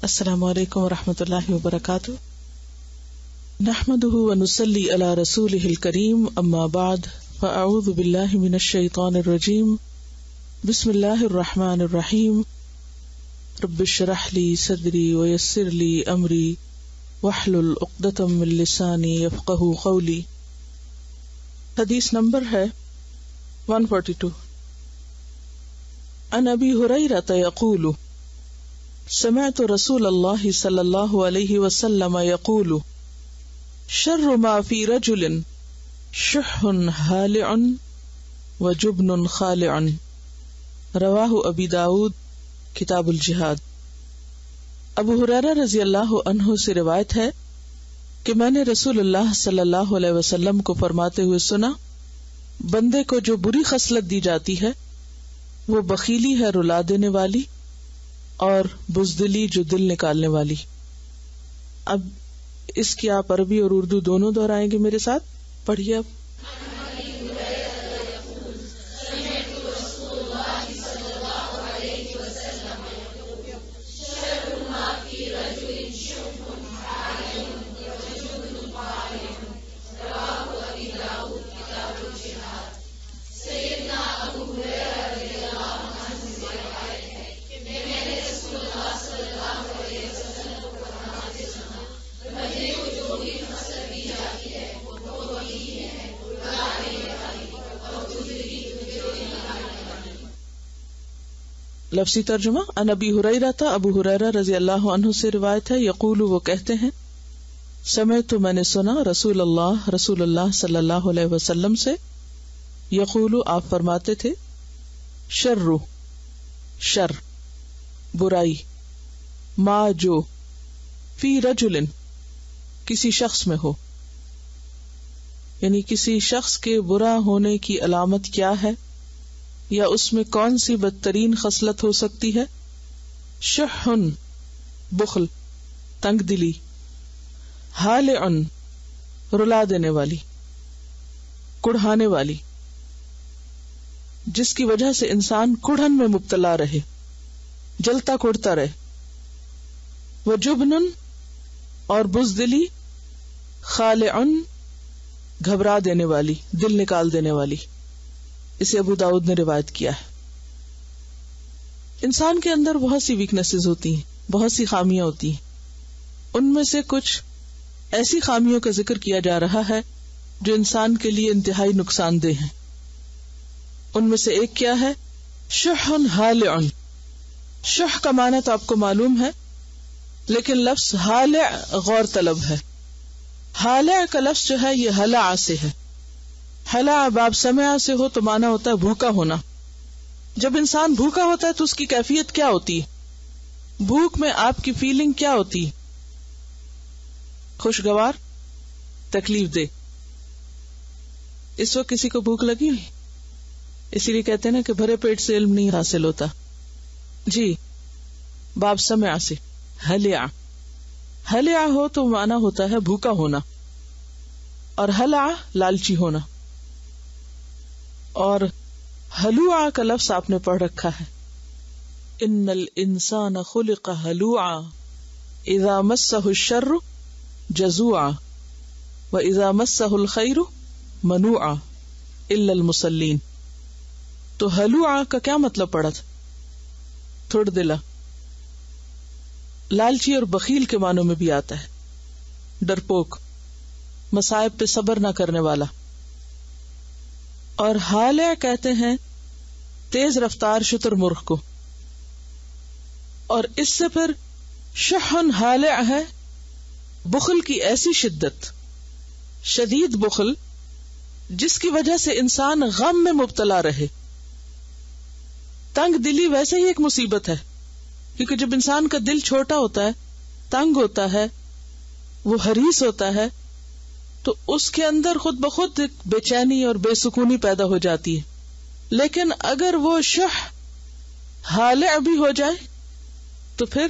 السلام علیکم ورحمۃ اللہ وبرکاتہ. نحمده ونصلی علی رسوله الکریم اما بعد فاعوذ باللہ من الشیطان الرجیم بسم اللہ الرحمن الرحیم رب اشرح لی صدری ویسر لی امری واحلل عقدۃ من لسانی یفقہوا قولی. حدیث نمبر ہے 142. عن ابی ہریرہ یقول سمعت رسول اللہ صلی اللہ علیہ وسلم یقول شر ما فی رجل شح ہالع وجبن خالع. رواہ ابی داود کتاب الجہاد. ابو ہریرہ رضی اللہ عنہ سے روایت ہے کہ میں نے رسول اللہ صلی اللہ علیہ وسلم کو فرماتے ہوئے سنا، بندے کو جو بری خصلت دی جاتی ہے وہ بخیلی ہے رلا دینے والی، اور بزدلی جو دل نکالنے والی. اب اس کی آپ عربی اور اردو دونوں دہرائیں گے میرے ساتھ. پڑھیے اب. لفظی ترجمہ. عن ابی ہریرہ ابو ہریرہ رضی اللہ عنہ سے روایت ہے، یقول وہ کہتے ہیں، سمعت میں نے سنا رسول اللہ صلی اللہ علیہ وسلم سے، یقول آپ فرماتے تھے، شر برائی، ما جو، فی رجل کسی شخص میں ہو، یعنی کسی شخص کے برا ہونے کی علامت کیا ہے یا اس میں کون سی بدترین خصلت ہو سکتی ہے. شح بخل، تنگ دلی، ہالع رلا دینے والی، کڑھانے والی، جس کی وجہ سے انسان کڑھن میں مبتلا رہے، جلتا کڑتا رہے. وجبن اور بزدلی، خالع گھبرا دینے والی، دل نکال دینے والی. اسے ابو داؤد نے روایت کیا ہے. انسان کے اندر بہت سی ویکنیسز ہوتی ہیں، بہت سی خامیاں ہوتی ہیں. ان میں سے کچھ ایسی خامیوں کا ذکر کیا جا رہا ہے جو انسان کے لیے انتہائی نقصان دہ ہیں. ان میں سے ایک کیا ہے؟ شح ہالع. شح کا معنی تو آپ کو معلوم ہے، لیکن لفظ ہالع غور طلب ہے. ہالع کا لفظ جو ہے یہ ہلع سے ہے. ہلا باب سمع سے ہو تو مانا ہوتا ہے بھوکا ہونا. جب انسان بھوکا ہوتا ہے تو اس کی کیفیت کیا ہوتی ہے؟ بھوک میں آپ کی فیلنگ کیا ہوتی؟ خوشگوار، تکلیف دہ. اس وقت کسی کو بھوک لگی ہوئی، اسی لیے کہتے ہیں نا کہ بھرے پیٹ سے علم نہیں حاصل ہوتا. جی، باب سمع سے ہلیا ہو تو مانا ہوتا ہے بھوکا ہونا، اور ہلع لالچی ہونا. اور ہلوعا کا لفظ آپ نے پڑھ رکھا ہے، ان الانسان خلق ہلوعا اذا مسہ الشر جزوعا واذا مسہ الخیر منوعا الا المصلین. تو ہلوعا کا کیا مطلب پڑا تھا؟ تھوڑ دلا، لالچی اور بخیل کے معنوں میں بھی آتا ہے. ڈرپوک، مصائب پہ صبر نہ کرنے والا. اور ہالع کہتے ہیں تیز رفتار شتر مرغ کو. اور اس سے پھر شح ہالع ہے بخل کی ایسی شدت، شدید بخل جس کی وجہ سے انسان غم میں مبتلا رہے. تنگ دلی ویسے ہی ایک مصیبت ہے، کیونکہ جب انسان کا دل چھوٹا ہوتا ہے، تنگ ہوتا ہے، وہ حریص ہوتا ہے، تو اس کے اندر خود بخود بے چینی اور بے سکونی پیدا ہو جاتی ہے. لیکن اگر وہ شح ہالع بھی ہو جائے تو پھر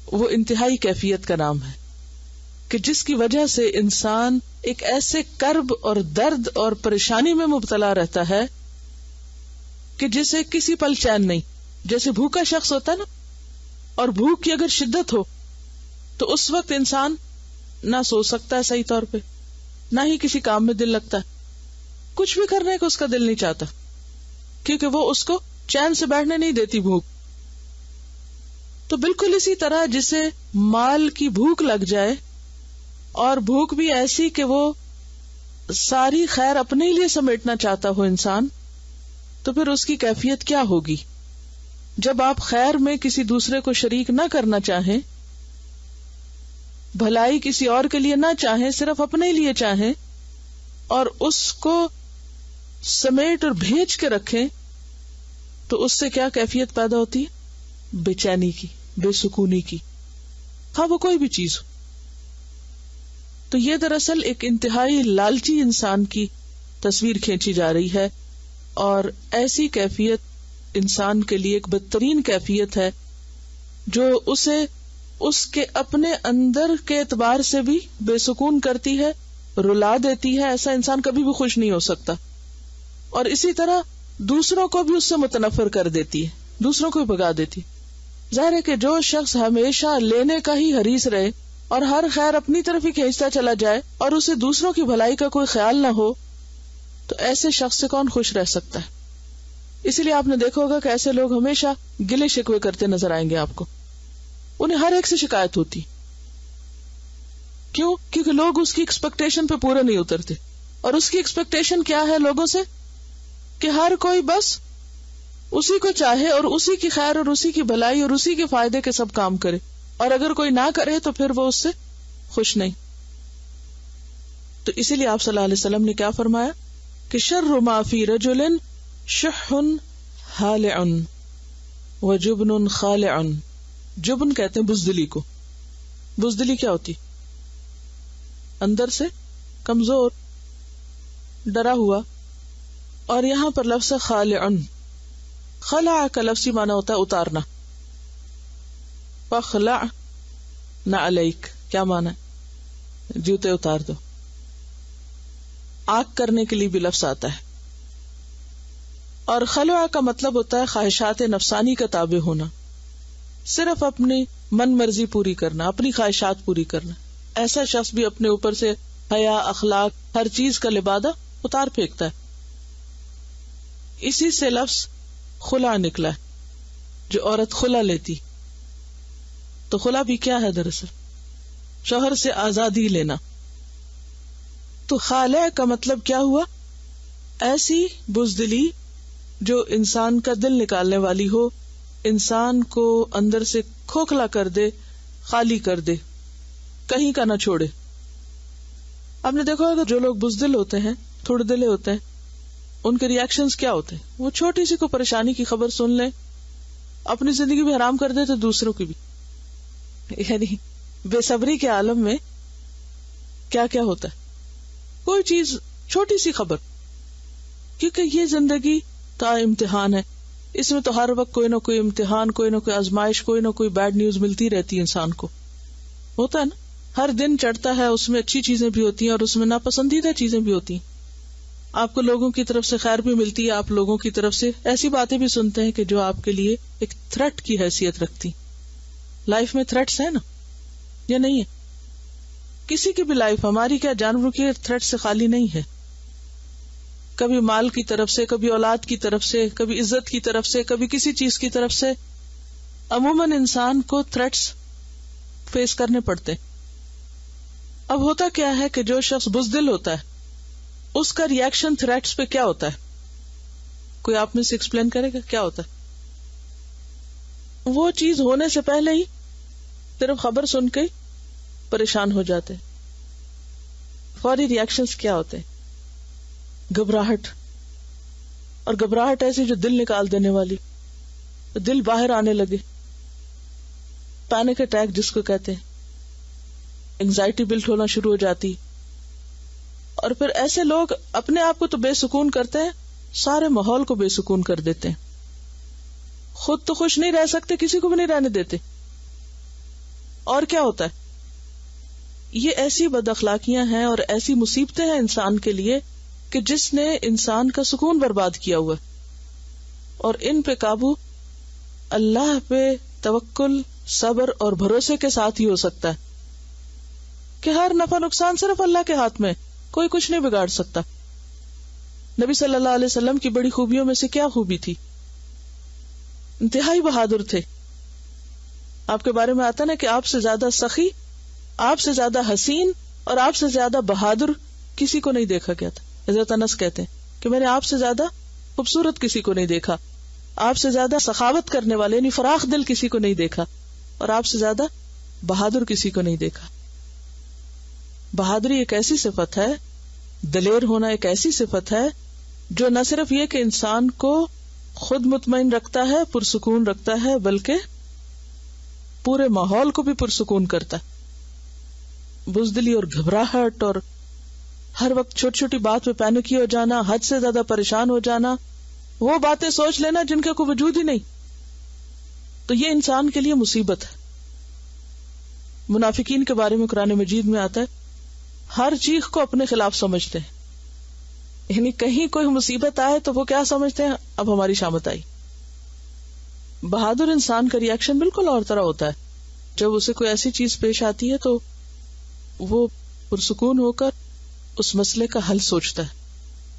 وہ انتہائی کیفیت کا نام ہے کہ جس کی وجہ سے انسان ایک ایسے کرب اور درد اور پریشانی میں مبتلا رہتا ہے کہ جسے کسی پل چین نہیں. جیسے بھوکا شخص ہوتا ہے نا، اور بھوک کی اگر شدت ہو تو اس وقت انسان نہ سو سکتا ہے صحیح طور پہ، نہ ہی کسی کام میں دل لگتا ہے، کچھ بھی کرنے کو اس کا دل نہیں چاہتا، کیونکہ وہ اس کو چین سے بیٹھنے نہیں دیتی بھوک. تو بالکل اسی طرح جسے مال کی بھوک لگ جائے، اور بھوک بھی ایسی کہ وہ ساری خیر اپنے لیے سمیٹنا چاہتا ہو انسان، تو پھر اس کی کیفیت کیا ہوگی؟ جب آپ خیر میں کسی دوسرے کو شریک نہ کرنا چاہیں، بھلائی کسی اور کے لیے نہ چاہیں، صرف اپنے لیے چاہیں، اور اس کو سمیٹ اور بھیج کے رکھیں، تو اس سے کیا کیفیت پیدا ہوتی ہے؟ بے چینی کی، بے سکونی کی، ہاں وہ کوئی بھی چیز ہو. تو یہ دراصل ایک انتہائی لالچی انسان کی تصویر کھینچی جا رہی ہے، اور ایسی کیفیت انسان کے لیے ایک بدترین کیفیت ہے جو اسے اس کے اپنے اندر کے اعتبار سے بھی بے سکون کرتی ہے، رلا دیتی ہے. ایسا انسان کبھی بھی خوش نہیں ہو سکتا، اور اسی طرح دوسروں کو بھی اس سے متنفر کر دیتی ہے، دوسروں کو بھی بھگا دیتی. ظاہر ہے کہ جو شخص ہمیشہ لینے کا ہی حریص رہے اور ہر خیر اپنی طرف ہی کھینچتا چلا جائے اور اسے دوسروں کی بھلائی کا کوئی خیال نہ ہو، تو ایسے شخص سے کون خوش رہ سکتا ہے؟ اسی لیے آپ نے دیکھا ہوگا کہ ایسے لوگ ہمیشہ گلے شکوے کرتے نظر آئیں گے آپ کو. انہیں ہر ایک سے شکایت ہوتی. کیوں؟ کیونکہ لوگ اس کی ایکسپیکٹیشن پہ پورا نہیں اترتے. اور اس کی ایکسپیکٹیشن کیا ہے لوگوں سے؟ کہ ہر کوئی بس اسی کو چاہے اور اسی کی خیر اور اسی کی بھلائی اور اسی کے فائدے کے سب کام کرے، اور اگر کوئی نہ کرے تو پھر وہ اس سے خوش نہیں. تو اسی لیے آپ صلی اللہ علیہ وسلم نے کیا فرمایا کہ شر ما فی رجل شح ہالع وجبن خالع. جبن کہتے ہیں بزدلی کو. بزدلی کیا ہوتی؟ اندر سے کمزور، ڈرا ہوا. اور یہاں پر لفظ خالع، خلع کا لفظی معنی ہوتا ہے اتارنا. فخلع نعلیک، کیا معنی ہے؟ جوتے اتار دو. آگ کرنے کے لیے بھی لفظ آتا ہے. اور خلع کا مطلب ہوتا ہے خواہشات نفسانی کا تابع ہونا، صرف اپنی من مرضی پوری کرنا، اپنی خواہشات پوری کرنا. ایسا شخص بھی اپنے اوپر سے حیا، اخلاق، ہر چیز کا لبادہ اتار پھینکتا ہے. اسی سے لفظ خلع نکلا ہے، جو عورت خلع لیتی. تو خلع بھی کیا ہے؟ دراصل شوہر سے آزادی لینا. تو خالع کا مطلب کیا ہوا؟ ایسی بزدلی جو انسان کا دل نکالنے والی ہو، انسان کو اندر سے کھوکھلا کر دے، خالی کر دے، کہیں کا نہ چھوڑے. آپ نے دیکھا ہوگا جو لوگ بزدل ہوتے ہیں، تھوڑے دلے ہوتے ہیں، ان کے ریاکشنز کیا ہوتے ہیں؟ وہ چھوٹی سی کو پریشانی کی خبر سن لیں، اپنی زندگی بھی حرام کر دے تو دوسروں کی بھی. یعنی بے صبری کے عالم میں کیا کیا ہوتا ہے؟ کوئی چیز، چھوٹی سی خبر، کیونکہ یہ زندگی تا امتحان ہے، اس میں تو ہر وقت کوئی نہ کوئی امتحان، کوئی نہ کوئی آزمائش، کوئی نہ کوئی بیڈ نیوز ملتی رہتی ہے. انسان کو ہوتا ہے نا، ہر دن چڑھتا ہے، اس میں اچھی چیزیں بھی ہوتی ہیں اور اس میں ناپسندیدہ چیزیں بھی ہوتی ہیں. آپ کو لوگوں کی طرف سے خیر بھی ملتی ہے، آپ لوگوں کی طرف سے ایسی باتیں بھی سنتے ہیں کہ جو آپ کے لیے ایک تھریٹ کی حیثیت رکھتی. لائف میں تھریٹس ہیں نا، یا نہیں ہے؟ کسی کی بھی لائف، ہماری کیا، جانوروں کی تھریٹ سے خالی نہیں ہے. کبھی مال کی طرف سے، کبھی اولاد کی طرف سے، کبھی عزت کی طرف سے، کبھی کسی چیز کی طرف سے. عموماً انسان کو تھریٹس فیس کرنے پڑتے. اب ہوتا کیا ہے کہ جو شخص بزدل ہوتا ہے اس کا ریئیکشن تھریٹس پہ کیا ہوتا ہے؟ کوئی آپ میں سے ایکسپلین کرے گا کیا ہوتا ہے؟ وہ چیز ہونے سے پہلے ہی صرف خبر سن کے پریشان ہو جاتے. فوری ریئیکشنز کیا ہوتے ہیں؟ گھبراہٹ. اور گھبراہٹ ایسی جو دل نکال دینے والی، دل باہر آنے لگے. پینک اٹیک جس کو کہتے ہیں، اینگزائٹی بلٹ ہونا شروع ہو جاتی. اور پھر ایسے لوگ اپنے آپ کو تو بے سکون کرتے ہیں، سارے ماحول کو بے سکون کر دیتے ہیں. خود تو خوش نہیں رہ سکتے، کسی کو بھی نہیں رہنے دیتے. اور کیا ہوتا ہے؟ یہ ایسی بد اخلاقیاں ہیں اور ایسی مصیبتیں ہیں انسان کے لیے کہ جس نے انسان کا سکون برباد کیا ہوا. اور ان پہ قابو، اللہ پہ توکل صبر اور بھروسے کے ساتھ ہی ہو سکتا ہے کہ ہر نفع نقصان صرف اللہ کے ہاتھ میں، کوئی کچھ نہیں بگاڑ سکتا. نبی صلی اللہ علیہ وسلم کی بڑی خوبیوں میں سے کیا خوبی تھی؟ انتہائی بہادر تھے. آپ کے بارے میں آتا نا کہ آپ سے زیادہ سخی، آپ سے زیادہ حسین اور آپ سے زیادہ بہادر کسی کو نہیں دیکھا گیا تھا. حضرت انس کہتے ہیں کہ میں نے آپ سے زیادہ خوبصورت کسی کو نہیں دیکھا، آپ سے زیادہ سخاوت کرنے والے یعنی فراخ دل کسی کو نہیں دیکھا، اور آپ سے زیادہ بہادر کسی کو نہیں دیکھا. بہادری ایک ایسی صفت ہے، دلیر ہونا ایک ایسی صفت ہے جو نہ صرف یہ کہ انسان کو خود مطمئن رکھتا ہے، پرسکون رکھتا ہے، بلکہ پورے ماحول کو بھی پرسکون کرتا ہے. بزدلی اور گھبراہٹ اور ہر وقت چھوٹی چھوٹی بات پہ پینکی ہو جانا، حد سے زیادہ پریشان ہو جانا، وہ باتیں سوچ لینا جن کا کوئی وجود ہی نہیں، تو یہ انسان کے لیے مصیبت ہے. منافقین کے بارے میں قرآن مجید میں آتا ہے ہر چیز کو اپنے خلاف سمجھتے ہیں، یعنی کہیں کوئی مصیبت آئے تو وہ کیا سمجھتے ہیں، اب ہماری شامت آئی. بہادر انسان کا ری ایکشن بالکل اور طرح ہوتا ہے. جب اسے کوئی ایسی چیز پیش آتی ہے تو وہ پرسکون ہو کر اس مسئلے کا حل سوچتا ہے،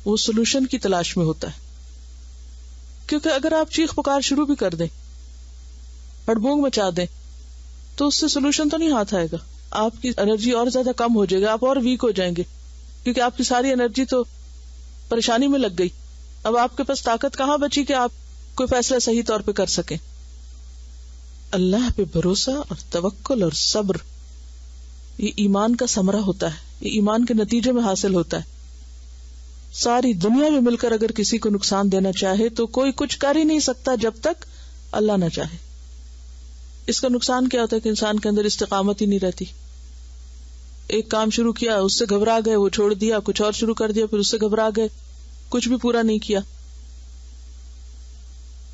وہ سولوشن کی تلاش میں ہوتا ہے. کیونکہ اگر آپ چیخ پکار شروع بھی کر دیں، ہڑبونگ مچا دیں، تو اس سے سولوشن تو نہیں ہاتھ آئے گا. آپ کی انرجی اور زیادہ کم ہو جائے گا، آپ اور ویک ہو جائیں گے، کیونکہ آپ کی ساری انرجی تو پریشانی میں لگ گئی. اب آپ کے پاس طاقت کہاں بچی کہ آپ کوئی فیصلہ صحیح طور پہ کر سکیں. اللہ پہ بھروسہ اور توکل اور صبر یہ ایمان کا ثمرہ ہوتا ہے، یہ ایمان کے نتیجے میں حاصل ہوتا ہے. ساری دنیا میں مل کر اگر کسی کو نقصان دینا چاہے تو کوئی کچھ کر ہی نہیں سکتا جب تک اللہ نہ چاہے. اس کا نقصان کیا ہوتا ہے کہ انسان کے اندر استقامت ہی نہیں رہتی. ایک کام شروع کیا، اس سے گھبرا گئے، وہ چھوڑ دیا، کچھ اور شروع کر دیا، پھر اس سے گھبرا گئے، کچھ بھی پورا نہیں کیا.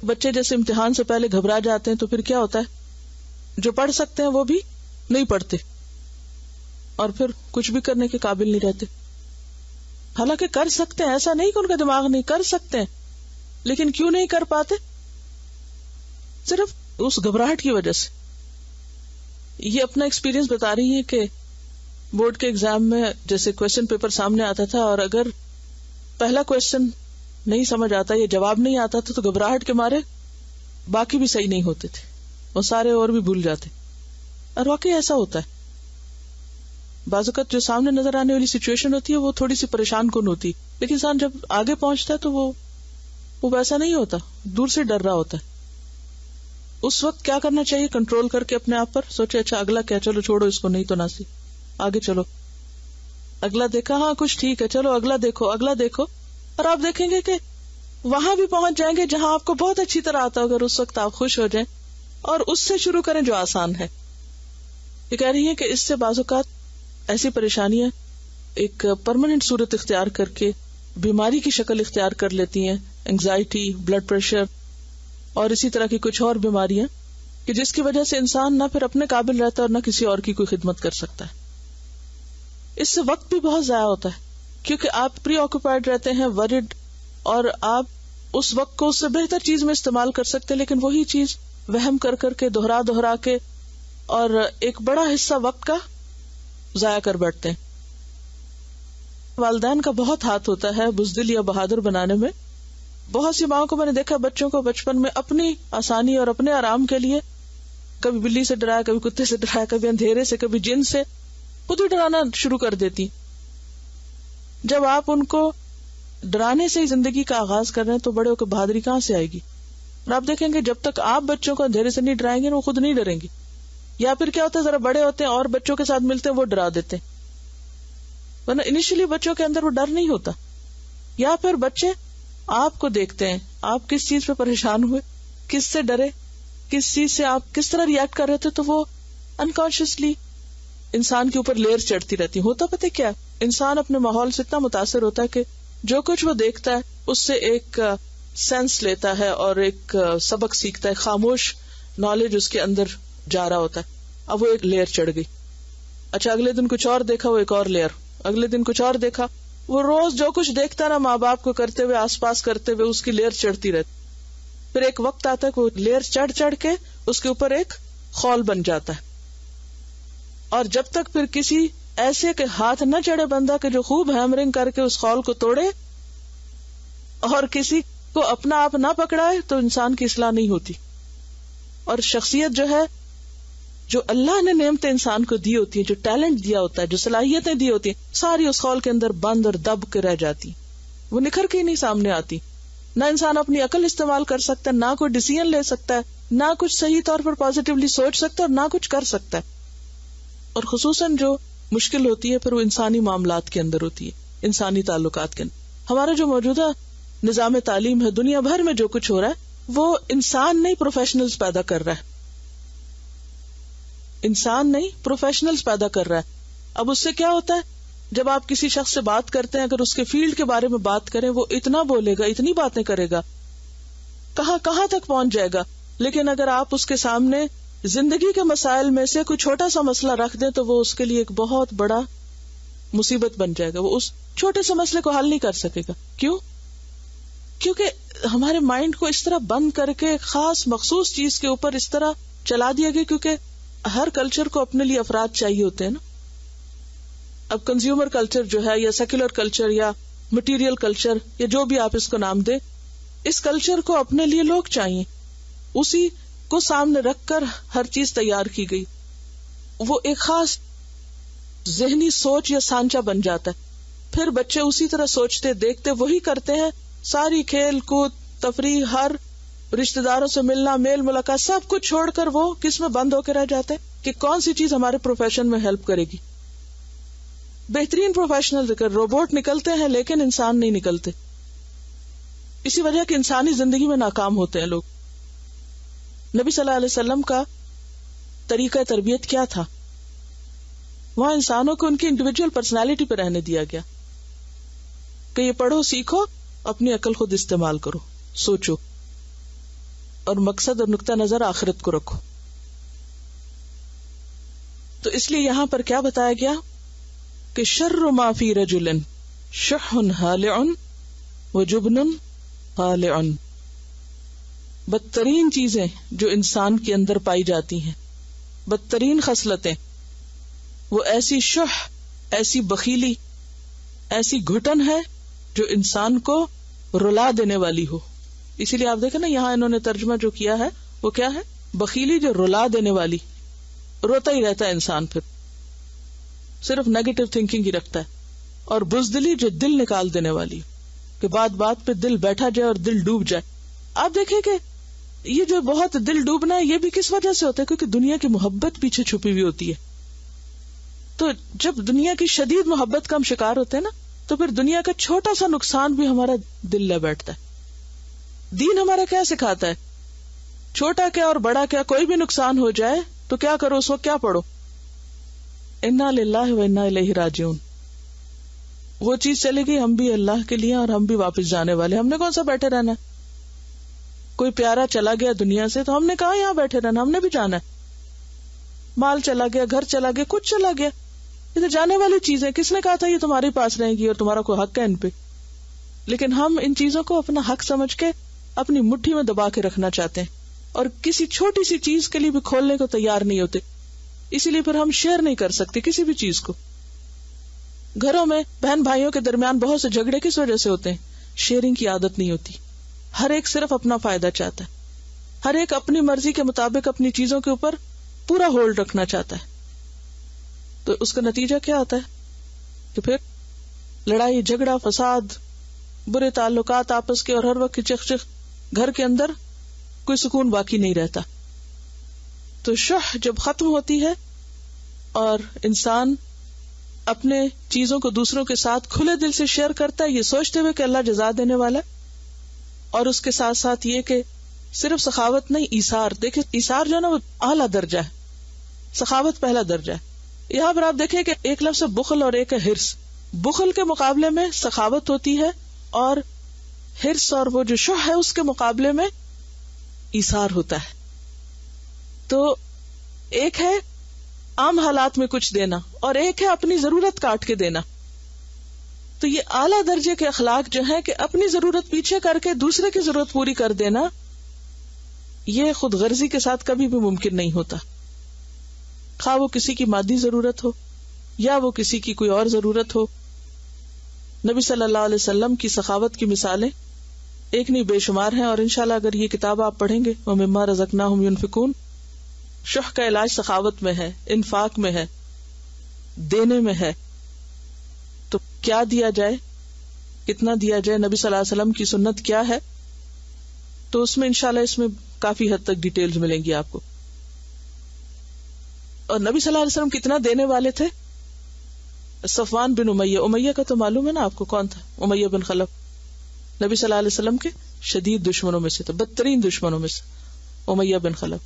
بچے جیسے امتحان سے پہلے گھبرا جاتے ہیں تو پھر کیا ہوتا ہے، جو پڑھ سکتے ہیں وہ بھی نہیں پڑھتے اور پھر کچھ بھی کرنے کے قابل نہیں رہتے. حالانکہ کر سکتے ہیں، ایسا نہیں کہ ان کا دماغ نہیں، کر سکتے ہیں، لیکن کیوں نہیں کر پاتے؟ صرف اس گھبراہٹ کی وجہ سے. یہ اپنا ایکسپیرینس بتا رہی ہے کہ بورڈ کے ایگزام میں جیسے کویسچن پیپر سامنے آتا تھا اور اگر پہلا کویسچن نہیں سمجھ آتا یا جواب نہیں آتا تھا تو گھبراہٹ کے مارے باقی بھی صحیح نہیں ہوتے تھے، وہ سارے اور بھی بھول جاتے. اور واقعی ایسا ہوتا ہے. بعض اوقات جو سامنے نظر آنے والی سچویشن ہوتی ہے وہ تھوڑی سی پریشان کن ہوتی، لیکن انسان جب آگے پہنچتا ہے تو وہ ویسا نہیں ہوتا، دور سے ڈر رہا ہوتا ہے. اس وقت کیا کرنا چاہیے؟ کنٹرول کر کے اپنے آپ پر سوچے اچھا اگلا کیا، چلو چھوڑو اس کو، نہیں تو ناسی، آگے چلو. اگلا دیکھا، ہاں کچھ ٹھیک ہے، چلو اگلا دیکھو، اگلا دیکھو، اور آپ دیکھیں گے کہ وہاں بھی پہنچ جائیں گے جہاں آپ کو بہت اچھی طرح آتا ہوگا. اس وقت آپ خوش ہو جائیں اور اس سے شروع کریں جو آسان ہے. یہ کہہ رہی ہے کہ اس سے بعض اوقات ایسی پریشانیاں ایک پرماننٹ صورت اختیار کر کے بیماری کی شکل اختیار کر لیتی ہیں، انگزائٹی، بلڈ پریشر اور اسی طرح کی کچھ اور بیماریاں، کہ جس کی وجہ سے انسان نہ پھر اپنے قابل رہتا اور نہ کسی اور کی کوئی خدمت کر سکتا ہے. اس سے وقت بھی بہت ضائع ہوتا ہے کیونکہ آپ پری آکوپائڈ رہتے ہیں، ورڈ، اور آپ اس وقت کو اس سے بہتر چیز میں استعمال کر سکتے، لیکن وہی چیز وہم کر کر کے دہرا کے اور ایک بڑا حصہ وقت کا ضائع کر بیٹھتے ہیں. والدین کا بہت ہاتھ ہوتا ہے بزدل یا بہادر بنانے میں. بہت سی ماں کو میں نے دیکھا بچوں کو بچپن میں اپنی آسانی اور اپنے آرام کے لیے کبھی بلی سے ڈرایا، کبھی کتے سے ڈرایا، کبھی اندھیرے سے، کبھی جن سے، خود ہی ڈرانا شروع کر دیتی. جب آپ ان کو ڈرانے سے ہی زندگی کا آغاز کر رہے ہیں تو بڑے ہو کے بہادری کہاں سے آئے گی؟ اور آپ دیکھیں گے جب تک آپ بچوں کو اندھیرے سے نہیں ڈرائیں گے وہ خود نہیں ڈریں گے. یا پھر کیا ہوتا ہے، ذرا بڑے ہوتے ہیں اور بچوں کے ساتھ ملتے ہیں وہ ڈرا دیتے ہیں، ورنہ انیشلی بچوں کے اندر وہ ڈر نہیں ہوتا. یا پھر بچے آپ کو دیکھتے ہیں، آپ کس چیز پہ پریشان ہوئے، کس سے ڈرے، کس چیز سے آپ کس طرح ریئیکٹ کر رہے تھے، تو وہ انکانشیسلی انسان کے اوپر لیئر چڑھتی رہتی. ہوتا پتہ کیا، انسان اپنے ماحول سے اتنا متاثر ہوتا ہے کہ جو کچھ وہ دیکھتا ہے اس سے ایک سینس لیتا ہے اور ایک سبق سیکھتا ہے، خاموش نالج اس کے اندر جا رہا ہوتا ہے. اب وہ ایک لیئر چڑھ گئی. اچھا اگلے دن کچھ اور دیکھا، وہ ایک اور لیئر، اگلے دن کچھ اور دیکھا. وہ روز جو کچھ دیکھتا نا ماں باپ کو کرتے ہوئے، آس پاس کرتے ہوئے، اس کی لیئر چڑھتی رہتی. پھر ایک وقت آتا ہے کہ وہ لیئر چڑھ کے اس کے اوپر ایک خول بن جاتا ہے. اور جب تک پھر کسی ایسے کے ہاتھ نہ چڑھے بندہ کہ جو خوب ہیمرنگ کر کے اس خول کو توڑے اور کسی کو اپنا آپ نہ پکڑائے تو انسان کی اصلاح نہیں ہوتی. اور شخصیت جو ہے، جو اللہ نے نعمتیں انسان کو دی ہوتی ہیں، جو ٹیلنٹ دیا ہوتا ہے، جو صلاحیتیں دی ہوتی ہیں، ساری اس خول کے اندر بند اور دب کے رہ جاتی، وہ نکھر کے ہی نہیں سامنے آتی. نہ انسان اپنی عقل استعمال کر سکتا ہے، نہ کوئی ڈیسیژن لے سکتا ہے، نہ کچھ صحیح طور پر پازیٹیولی سوچ سکتا ہے، اور نہ کچھ کر سکتا ہے. اور خصوصاً جو مشکل ہوتی ہے پھر وہ انسانی معاملات کے اندر ہوتی ہے، انسانی تعلقات کے اندر. ہمارا جو موجودہ نظام تعلیم ہے، دنیا بھر میں جو کچھ ہو رہا ہے، وہ انسان نہیں پروفیشنلز پیدا کر رہا ہے، انسان نہیں پروفیشنلز پیدا کر رہا ہے. اب اس سے کیا ہوتا ہے، جب آپ کسی شخص سے بات کرتے ہیں، اگر اس کے فیلڈ کے بارے میں بات کریں، وہ اتنا بولے گا، اتنی باتیں کرے گا، کہاں تک پہنچ جائے گا. لیکن اگر آپ اس کے سامنے زندگی کے مسائل میں سے کوئی چھوٹا سا مسئلہ رکھ دیں تو وہ اس کے لیے ایک بہت بڑا مصیبت بن جائے گا. وہ اس چھوٹے سے مسئلے کو حل نہیں کر سکے گا. کیوں؟ کیونکہ ہمارے مائنڈ کو اس طرح بند کر کے خاص مخصوص چیز کے اوپر اس طرح چلا دیا گیا، کیونکہ ہر کلچر کو اپنے لیے افراد چاہیے ہوتے ہیں نا. اب کنزیومر کلچر جو ہے، یا سیکولر کلچر، یا مٹیریل کلچر، یا جو بھی آپ اس کو نام دیں، اس کلچر کو اپنے لیے لوگ چاہیے، اسی کو سامنے رکھ کر ہر چیز تیار کی گئی. وہ ایک خاص ذہنی سوچ یا سانچہ بن جاتا ہے. پھر بچے اسی طرح سوچتے دیکھتے وہی کرتے ہیں. ساری کھیل کود تفریح، ہر رشتہ داروں سے ملنا، میل ملاقات، سب کچھ چھوڑ کر وہ کس میں بند ہو کے رہ جاتے ہیں کہ کون سی چیز ہمارے پروفیشن میں ہیلپ کرے گی. بہترین پروفیشنل روبوٹ نکلتے ہیں لیکن انسان نہیں نکلتے. اسی وجہ کہ انسانی زندگی میں ناکام ہوتے ہیں لوگ. نبی صلی اللہ علیہ وسلم کا طریقہ تربیت کیا تھا؟ وہاں انسانوں کو ان کی انڈیویجول پرسنالٹی پہ رہنے دیا گیا کہ یہ پڑھو، سیکھو، اپنی عقل خود استعمال کرو، سوچو، اور مقصد اور نقطہ نظر آخرت کو رکھو. تو اس لیے یہاں پر کیا بتایا گیا کہ شر ما فی رجل شح ہالع وجبن خالع. بدترین چیزیں جو انسان کے اندر پائی جاتی ہیں، بدترین خصلتیں، وہ ایسی شح، ایسی بخیلی، ایسی گھٹن ہے جو انسان کو رلا دینے والی ہو. اسی لیے آپ دیکھیں نا، یہاں انہوں نے ترجمہ جو کیا ہے وہ کیا ہے؟ بخیلی جو رلا دینے والی. روتا ہی رہتا ہے انسان، پھر صرف نیگیٹو تھنکنگ ہی رکھتا ہے. اور بزدلی جو دل نکال دینے والی، کہ بات بات پہ دل بیٹھا جائے اور دل ڈوب جائے. آپ دیکھیں کہ یہ جو بہت دل ڈوبنا ہے، یہ بھی کس وجہ سے ہوتا ہے؟ کیونکہ دنیا کی محبت پیچھے چھپی ہوئی ہوتی ہے. تو جب دنیا کی شدید محبت کا ہم شکار ہوتے ہیں نا، تو پھر دنیا کا چھوٹا سا نقصان بھی ہمارا دل لے بیٹھتا ہے. دین ہمارا کیا سکھاتا ہے؟ چھوٹا کیا اور بڑا کیا، کوئی بھی نقصان ہو جائے تو کیا کرو، اس وقت کیا پڑھو؟ انا للہ و انا الیہ راجعون. وہ چیز چلے گئی، ہم بھی اللہ کے لیے اور ہم بھی واپس جانے والے. ہم نے کون سا بیٹھے رہنا ہے؟ کوئی پیارا چلا گیا دنیا سے تو ہم نے کہا یہاں بیٹھے رہنا، ہم نے بھی جانا ہے. مال چلا گیا، گھر چلا گیا، کچھ چلا گیا، یہ تو جانے والی چیزیں. کس نے کہا تھا یہ تمہارے پاس رہیں گی اور تمہارا کوئی حق ہے ان پہ؟ لیکن ہم ان چیزوں کو اپنا حق سمجھ کے اپنی مٹھی میں دبا کے رکھنا چاہتے ہیں، اور کسی چھوٹی سی چیز کے لیے بھی کھولنے کو تیار نہیں ہوتے. اسی لیے پھر ہم شیئر نہیں کر سکتے کسی بھی چیز کو. گھروں میں بہن بھائیوں کے درمیان بہت سے جھگڑے کس وجہ سے ہوتے ہیں؟ شیئرنگ کی عادت نہیں ہوتی. ہر ایک صرف اپنا فائدہ چاہتا ہے، ہر ایک اپنی مرضی کے مطابق اپنی چیزوں کے اوپر پورا ہولڈ رکھنا چاہتا ہے. تو اس کا نتیجہ کیا ہوتا ہے کہ پھر لڑائی جھگڑا، فساد، برے تعلقات آپس کے، اور ہر وقت چخ چخ، گھر کے اندر کوئی سکون باقی نہیں رہتا. تو شح جب ختم ہوتی ہے اور انسان اپنے چیزوں کو دوسروں کے ساتھ کھلے دل سے شیئر کرتا ہے، یہ سوچتے ہوئے کہ اللہ جزا دینے والا ہے، اور اس کے ساتھ ساتھ یہ کہ صرف سخاوت نہیں، ایثار. دیکھیں ایثار جو ہے نا وہ اعلیٰ درجہ ہے، سخاوت پہلا درجہ ہے. یہاں پر آپ دیکھیں کہ ایک لفظ ہے بخل اور ایک ہے ہرس. بخل کے مقابلے میں سخاوت ہوتی ہے، اور ہرس اور وہ جو شح ہے اس کے مقابلے میں ایثار ہوتا ہے. تو ایک ہے عام حالات میں کچھ دینا، اور ایک ہے اپنی ضرورت کاٹ کے دینا. تو یہ اعلیٰ درجے کے اخلاق جو ہے کہ اپنی ضرورت پیچھے کر کے دوسرے کی ضرورت پوری کر دینا، یہ خود غرضی کے ساتھ کبھی بھی ممکن نہیں ہوتا. خواہ وہ کسی کی مادی ضرورت ہو یا وہ کسی کی کوئی اور ضرورت ہو. نبی صلی اللہ علیہ وسلم کی سخاوت کی مثالیں ایک نہیں بے شمار ہیں، اور انشاءاللہ اگر یہ کتاب آپ پڑھیں گے وَمِمَّا رَزَقْنَاهُمْ يُنْفِقُونَ، شح کا علاج سخاوت میں ہے، انفاق میں ہے، دینے میں ہے. تو کیا دیا جائے، کتنا دیا جائے، نبی صلی اللہ علیہ وسلم کی سنت کیا ہے، تو اس میں انشاءاللہ اس میں کافی حد تک ڈیٹیلز ملیں گی آپ کو. اور نبی صلی اللہ علیہ وسلم کتنا دینے والے تھے. صفوان بن امیہ کا تو معلوم ہے نا آپ کو کون تھا، امیہ بن خلف، نبی صلی اللہ علیہ وسلم کے شدید دشمنوں میں سے تھے، بدترین دشمنوں میں سے امیہ بن خلف.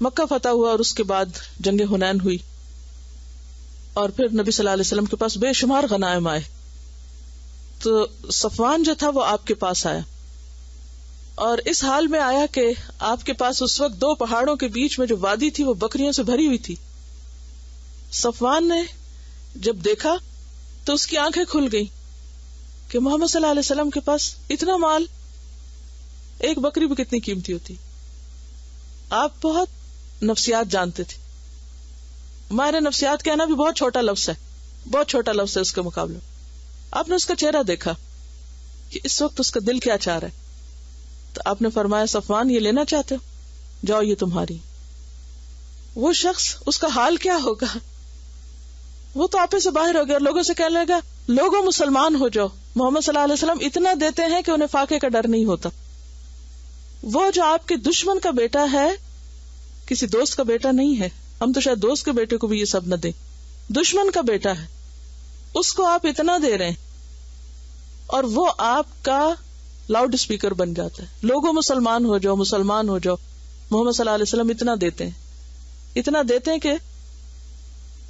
مکہ فتح ہوا اور اس کے بعد جنگ حنین ہوئی، اور پھر نبی صلی اللہ علیہ وسلم کے پاس بے شمار غنائم آئے. تو صفوان جو تھا وہ آپ کے پاس آیا، اور اس حال میں آیا کہ آپ کے پاس اس وقت دو پہاڑوں کے بیچ میں جو وادی تھی وہ بکریوں سے بھری ہوئی تھی. صفوان نے جب دیکھا تو اس کی آنکھیں کھل گئی کہ محمد صلی اللہ علیہ وسلم کے پاس اتنا مال، ایک بکری بھی کتنی قیمتی ہوتی. آپ بہت نفسیات جانتے تھے. ہمارے نفسیات کہنا بھی بہت چھوٹا لفظ ہے، بہت چھوٹا لفظ ہے اس کے مقابلے. آپ نے اس کا چہرہ دیکھا کہ اس وقت اس کا دل کیا چاہ رہا ہے. تو آپ نے فرمایا صفوان یہ لینا چاہتے ہو، جاؤ یہ تمہاری. وہ شخص اس کا حال کیا ہوگا، وہ تو آپے سے باہر ہو گیا اور لوگوں سے کہنے لگا لوگوں مسلمان ہو جاؤ. محمد صلی اللہ علیہ وسلم اتنا دیتے ہیں کہ انہیں فاقے کا ڈر نہیں ہوتا. وہ جو آپ کے دشمن کا بیٹا ہے، کسی دوست کا بیٹا نہیں ہے، ہم تو شاید دوست کے بیٹے کو بھی یہ سب نہ دیں، دشمن کا بیٹا ہے، اس کو آپ اتنا دے رہے ہیں اور وہ آپ کا لاؤڈ اسپیکر بن جاتا ہے. لوگوں مسلمان ہو جاؤ، مسلمان ہو جاؤ. محمد صلی اللہ علیہ وسلم اتنا دیتے ہیں کہ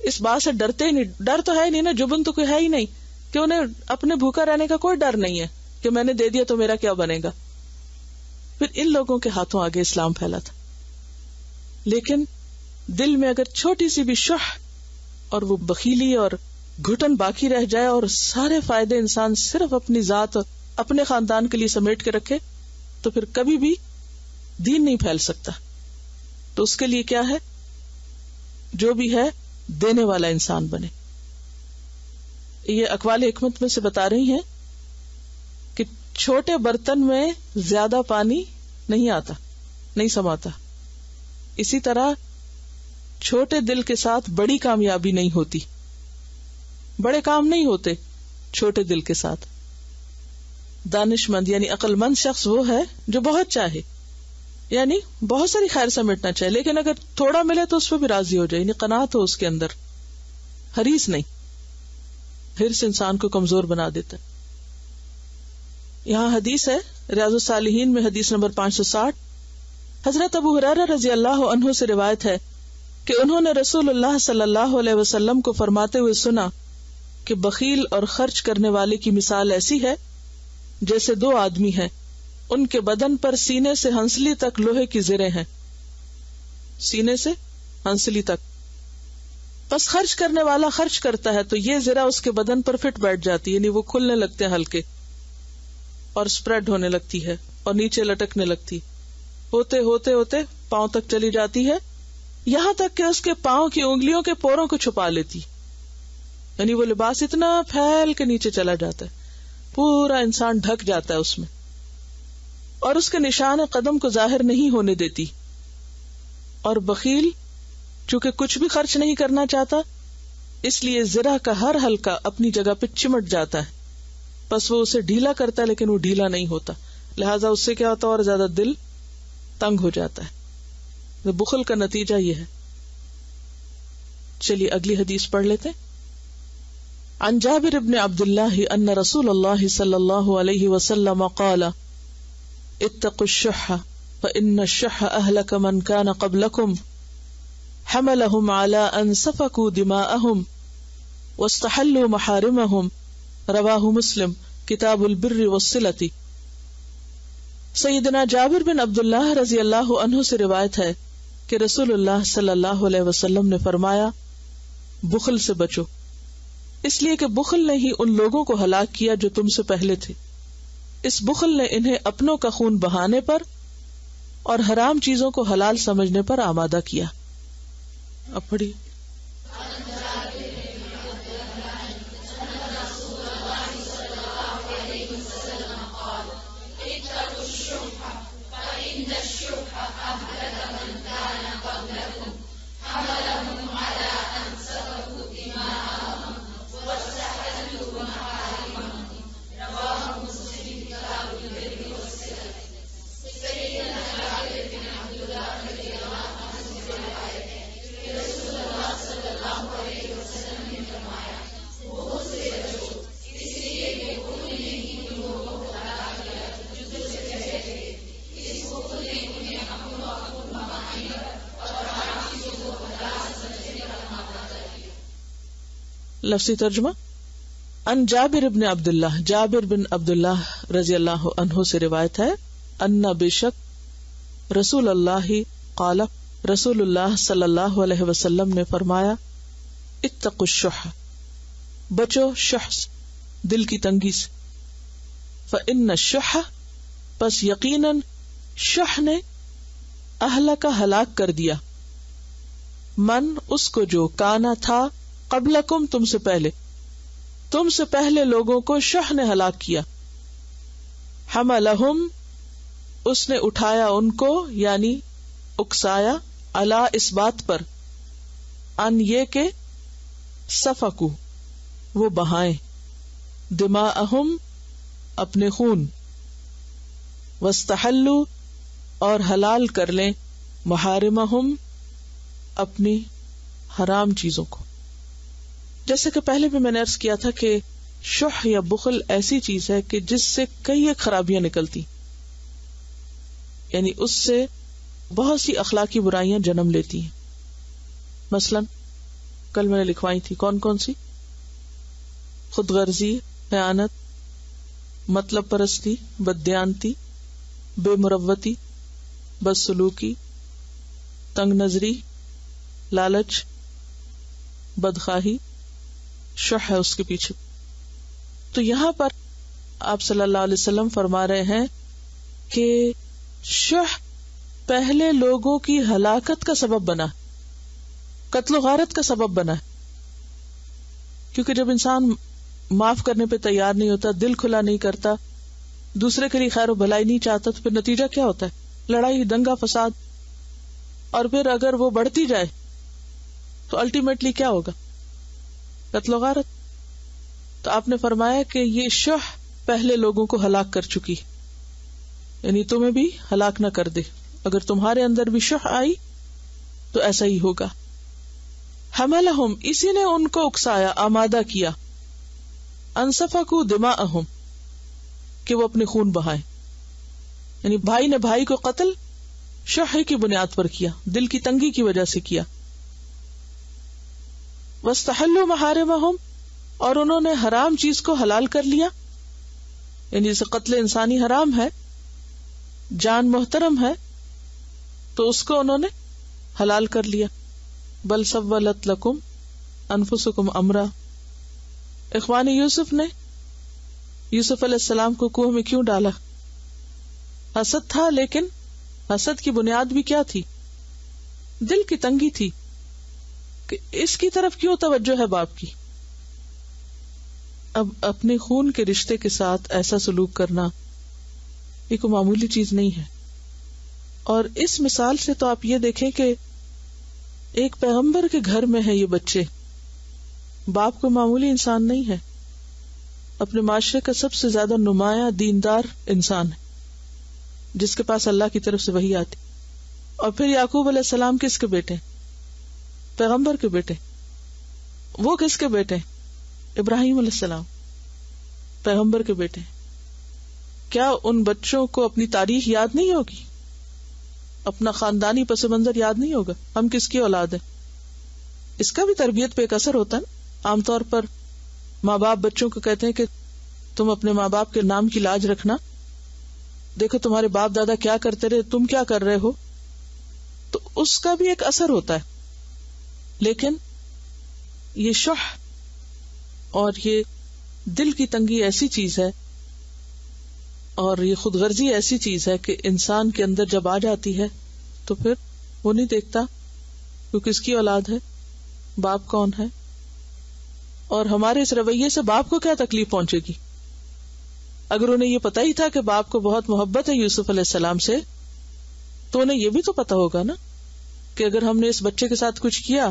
اس بات سے ڈرتے ہی نہیں. ڈر تو ہے نہیں نا، جبن تو کوئی ہے ہی نہیں کہ انہیں اپنے بھوکا رہنے کا کوئی ڈر نہیں ہے کہ میں نے دے دیا تو میرا کیا بنے گا. پھر ان لوگوں کے ہاتھوں آگے اسلام پھیلا تھا. لیکن دل میں اگر چھوٹی سی بھی شح اور وہ بخیلی اور گھٹن باقی رہ جائے اور سارے فائدے انسان صرف اپنی ذات اور اپنے خاندان کے لیے سمیٹ کے رکھے تو پھر کبھی بھی دین نہیں پھیل سکتا. تو اس کے لیے کیا ہے، جو بھی ہے دینے والا انسان بنے. یہ اقوال حکمت میں سے بتا رہی ہیں کہ چھوٹے برتن میں زیادہ پانی نہیں آتا، نہیں سماتا. اسی طرح چھوٹے دل کے ساتھ بڑی کامیابی نہیں ہوتی، بڑے کام نہیں ہوتے چھوٹے دل کے ساتھ. دانش مند یعنی عقل مند شخص وہ ہے جو بہت چاہے، یعنی بہت ساری خیر سمیٹنا چاہے، لیکن اگر تھوڑا ملے تو اس پہ بھی راضی ہو جائے، یعنی قناعت ہو اس کے اندر، حریص نہیں. حرص انسان کو کمزور بنا دیتا ہے. یہاں حدیث ہے ریاض الصالحین میں حدیث نمبر 560، حضرت ابو ہریرہ رضی اللہ عنہ سے روایت ہے کہ انہوں نے رسول اللہ صلی اللہ علیہ وسلم کو فرماتے ہوئے سنا کہ بخیل اور خرچ کرنے والے کی مثال ایسی ہے جیسے دو آدمی ہیں، ان کے بدن پر سینے سے ہنسلی تک لوہے کی زریں ہیں، سینے سے ہنسلی تک. بس خرچ کرنے والا خرچ کرتا ہے تو یہ زرہ اس کے بدن پر فٹ بیٹھ جاتی ہے، یعنی وہ کھلنے لگتے ہیں ہلکے اور سپریڈ ہونے لگتی ہے اور نیچے لٹکنے لگتی، ہوتے ہوتے ہوتے پاؤں تک چلی جاتی ہے، یہاں تک کہ اس کے پاؤں کی انگلیوں کے پوروں کو چھپا لیتی. یعنی وہ لباس اتنا پھیل کے نیچے چلا جاتا ہے، پورا انسان ڈھک جاتا ہے اس میں، اور اس کے نشان قدم کو ظاہر نہیں ہونے دیتی. اور بخیل چونکہ کچھ بھی خرچ نہیں کرنا چاہتا، اس لیے زرہ کا ہر حلقہ اپنی جگہ پہ چمٹ جاتا ہے، بس وہ اسے ڈھیلا کرتا ہے لیکن وہ ڈھیلا نہیں ہوتا، لہٰذا اس سے کیا ہوتا ہے اور زیادہ دل تنگ ہو جاتا ہے. بخل کا نتیجہ یہ ہے. چلیے اگلی حدیث پڑھ لیتے. عن جابر بن عبد اللہ ان رسول اللہ صلی اللہ علیہ وسلم قال اتقوا الشح فإن الشح أهلك من كان قبلكم حملهم على أن سفكوا دماءهم واستحلوا محارمهم رواہ مسلم کتاب البر والصلة. سیدنا جابر بن عبداللہ رضی اللہ عنہ سے روایت ہے کہ رسول اللہ صلی اللہ علیہ وسلم نے فرمایا بخل سے بچو، اس لیے کہ بخل نے ہی ان لوگوں کو ہلاک کیا جو تم سے پہلے تھے. اس بخل نے انہیں اپنوں کا خون بہانے پر اور حرام چیزوں کو حلال سمجھنے پر آمادہ کیا. اب پڑھی. لفظی ترجمہ. ان جابر بن عبداللہ، جابر بن عبداللہ رضی اللہ عنہ سے روایت ہے، ان بے شک رسول اللہ قال، رسول اللہ صلی اللہ علیہ وسلم نے فرمایا، اتقوا الشح، بچو شح دل کی تنگی سے، فإن الشح، پس یقیناً شح نے اہلک ہلاک کر دیا، من اس کو جو کانا تھا قبلکم تم سے پہلے لوگوں کو شح نے ہلاک کیا، حملہم اس نے اٹھایا ان کو، یعنی اکسایا، علی اس بات پر، ان یہ کہ سفکو وہ بہائیں، دماءہم اپنے خون، واستحلوا اور حلال کر لیں، محارمہم اپنی حرام چیزوں کو. جیسے کہ پہلے بھی میں نے عرض کیا تھا کہ شح یا بخل ایسی چیز ہے کہ جس سے کئی ایک خرابیاں نکلتی، یعنی اس سے بہت سی اخلاقی برائیاں جنم لیتی ہیں. مثلا کل میں نے لکھوائی تھی، کون کون سی؟ خود غرضی، خیانت، مطلب پرستی، بددیانتی، بے مروتی، بدسلوکی، تنگ نظری، لالچ، بدخواہی، شح ہے اس کے پیچھے. تو یہاں پر آپ صلی اللہ علیہ وسلم فرما رہے ہیں کہ شح پہلے لوگوں کی ہلاکت کا سبب بنا، قتل و غارت کا سبب بنا، کیونکہ جب انسان معاف کرنے پہ تیار نہیں ہوتا، دل کھلا نہیں کرتا، دوسرے کے لیے خیر و بھلائی نہیں چاہتا، تو پھر نتیجہ کیا ہوتا ہے؟ لڑائی، دنگا فساد. اور پھر اگر وہ بڑھتی جائے تو الٹیمیٹلی کیا ہوگا؟ قتل و غارت. تو آپ نے فرمایا کہ یہ شح پہلے لوگوں کو ہلاک کر چکی، یعنی تمہیں بھی ہلاک نہ کر دے. اگر تمہارے اندر بھی شح آئی تو ایسا ہی ہوگا. حملہم اسی نے ان کو اکسایا، آمادہ کیا، انسفکوا دماءہم کہ وہ اپنے خون بہائیں، یعنی بھائی نے بھائی کو قتل شح کی بنیاد پر کیا، دل کی تنگی کی وجہ سے کیا. واستحلوا محارمہم اور انہوں نے حرام چیز کو حلال کر لیا، یعنی جیسے قتل انسانی حرام ہے، جان محترم ہے، تو اس کو انہوں نے حلال کر لیا. بل سولت لکم انفسکم امرا، اخوان یوسف نے یوسف علیہ السلام کو کنویں میں کیوں ڈالا؟ حسد تھا، لیکن حسد کی بنیاد بھی کیا تھی؟ دل کی تنگی تھی کہ اس کی طرف کیوں توجہ ہے باپ کی. اب اپنے خون کے رشتے کے ساتھ ایسا سلوک کرنا یہ کوئی معمولی چیز نہیں ہے. اور اس مثال سے تو آپ یہ دیکھیں کہ ایک پیغمبر کے گھر میں ہے یہ بچے، باپ کو معمولی انسان نہیں ہے، اپنے معاشرے کا سب سے زیادہ نمایاں دیندار انسان ہے جس کے پاس اللہ کی طرف سے وحی آتی. اور پھر یعقوب علیہ السلام کس کے بیٹے؟ پیغمبر کے بیٹے. وہ کس کے بیٹے؟ ابراہیم علیہ السلام، پیغمبر کے بیٹے. کیا ان بچوں کو اپنی تاریخ یاد نہیں ہوگی؟ اپنا خاندانی پس منظر یاد نہیں ہوگا؟ ہم کس کی اولاد ہیں؟ اس کا بھی تربیت پہ ایک اثر ہوتا ہے. عام طور پر ماں باپ بچوں کو کہتے ہیں کہ تم اپنے ماں باپ کے نام کی لاج رکھنا، دیکھو تمہارے باپ دادا کیا کرتے رہے، تم کیا کر رہے ہو. تو اس کا بھی ایک اثر ہوتا ہے. لیکن یہ شح اور یہ دل کی تنگی ایسی چیز ہے اور یہ خود غرضی ایسی چیز ہے کہ انسان کے اندر جب آ جاتی ہے تو پھر وہ نہیں دیکھتا وہ کس کی اولاد ہے, باپ کون ہے, اور ہمارے اس رویے سے باپ کو کیا تکلیف پہنچے گی. اگر انہیں یہ پتا ہی تھا کہ باپ کو بہت محبت ہے یوسف علیہ السلام سے, تو انہیں یہ بھی تو پتا ہوگا نا کہ اگر ہم نے اس بچے کے ساتھ کچھ کیا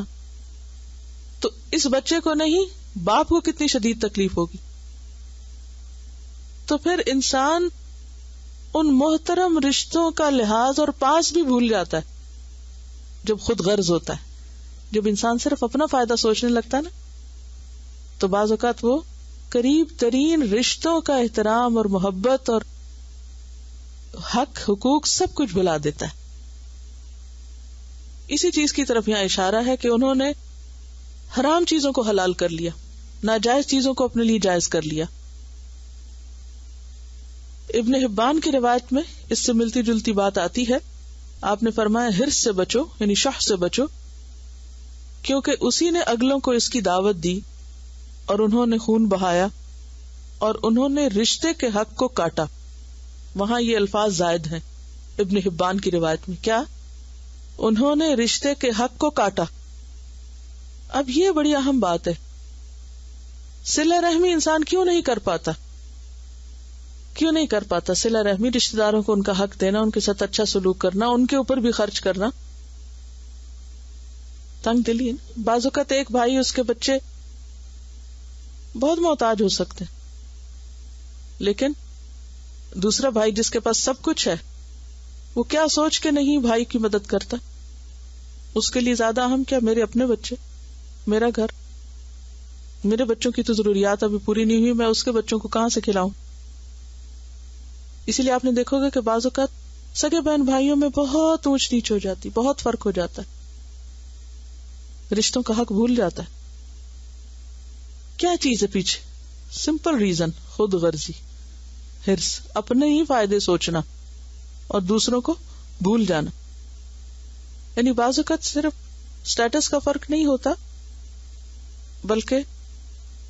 تو اس بچے کو نہیں, باپ کو کتنی شدید تکلیف ہوگی. تو پھر انسان ان محترم رشتوں کا لحاظ اور پاس بھی بھول جاتا ہے جب خود غرض ہوتا ہے. جب انسان صرف اپنا فائدہ سوچنے لگتا ہے نا, تو بعض اوقات وہ قریب ترین رشتوں کا احترام اور محبت اور حق حقوق سب کچھ بھلا دیتا ہے. اسی چیز کی طرف یہاں اشارہ ہے کہ انہوں نے حرام چیزوں کو حلال کر لیا, ناجائز چیزوں کو اپنے لیے جائز کر لیا. ابن حبان کی روایت میں اس سے ملتی جلتی بات آتی ہے. آپ نے فرمایا ہرس سے بچو, یعنی شح سے بچو, کیونکہ اسی نے اگلوں کو اس کی دعوت دی اور انہوں نے خون بہایا اور انہوں نے رشتے کے حق کو کاٹا. وہاں یہ الفاظ زائد ہیں ابن حبان کی روایت میں. کیا؟ انہوں نے رشتے کے حق کو کاٹا. اب یہ بڑی اہم بات ہے. صلہ رحمی انسان کیوں نہیں کر پاتا؟ کیوں نہیں کر پاتا صلہ رحمی؟ رشتہ داروں کو ان کا حق دینا, ان کے ساتھ اچھا سلوک کرنا, ان کے اوپر بھی خرچ کرنا. تنگ دلی ہے. بعض اوقات ایک بھائی, اس کے بچے بہت محتاج ہو سکتے ہیں, لیکن دوسرا بھائی جس کے پاس سب کچھ ہے, وہ کیا سوچ کے نہیں بھائی کی مدد کرتا؟ اس کے لیے زیادہ اہم کیا؟ میرے اپنے بچے, میرا گھر, میرے بچوں کی تو ضروریات ابھی پوری نہیں ہوئی, میں اس کے بچوں کو کہاں سے کھلاؤں؟ اسی لیے آپ نے دیکھو گے کہ بعض اوقات سگے بہن بھائیوں میں بہت اونچ نیچ ہو جاتی, بہت فرق ہو جاتا ہے, رشتوں کا حق بھول جاتا ہے. کیا چیز ہے پیچھے؟ سمپل ریزن, خود غرضی, ہرس, اپنے ہی فائدے سوچنا اور دوسروں کو بھول جانا. یعنی بعض اوقات صرف سٹیٹس کا فرق نہیں ہوتا, بلکہ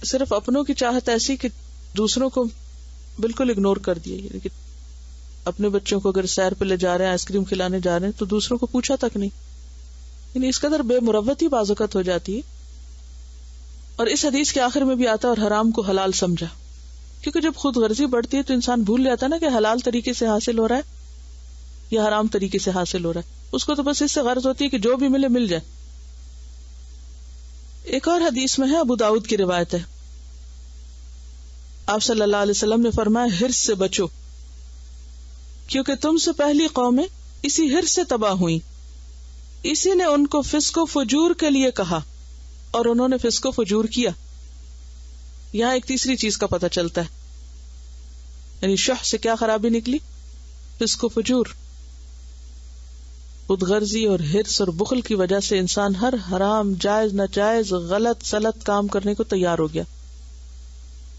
صرف اپنوں کی چاہت ایسی کہ دوسروں کو بالکل اگنور کر دیا. یعنی کہ اپنے بچوں کو اگر سیر پہ لے جا رہے ہیں, آئس کریم کھلانے جا رہے ہیں, تو دوسروں کو پوچھا تک نہیں. یعنی اس قدر بے مروتی بعض اوقات ہو جاتی ہے. اور اس حدیث کے آخر میں بھی آتا ہے اور حرام کو حلال سمجھا, کیونکہ جب خود غرضی بڑھتی ہے تو انسان بھول جاتا ہے نا کہ حلال طریقے سے حاصل ہو رہا ہے یا حرام طریقے سے حاصل ہو رہا ہے. اس کو تو بس اس سے غرض ہوتی ہے کہ جو بھی ملے مل جائے. ایک اور حدیث میں ہے, ابو داؤد کی روایت ہے, آپ صلی اللہ علیہ وسلم نے فرمایا ہرس سے بچو, کیونکہ تم سے پہلی قومیں اسی ہرس سے تباہ ہوئیں. اسی نے ان کو فسق و فجور کے لیے کہا اور انہوں نے فسق و فجور کیا. یہاں ایک تیسری چیز کا پتہ چلتا ہے, یعنی شح سے کیا خرابی نکلی؟ فسق و فجور. خود غرضی اور ہرس اور بخل کی وجہ سے انسان ہر حرام, جائز ناجائز, غلط سلط کام کرنے کو تیار ہو گیا.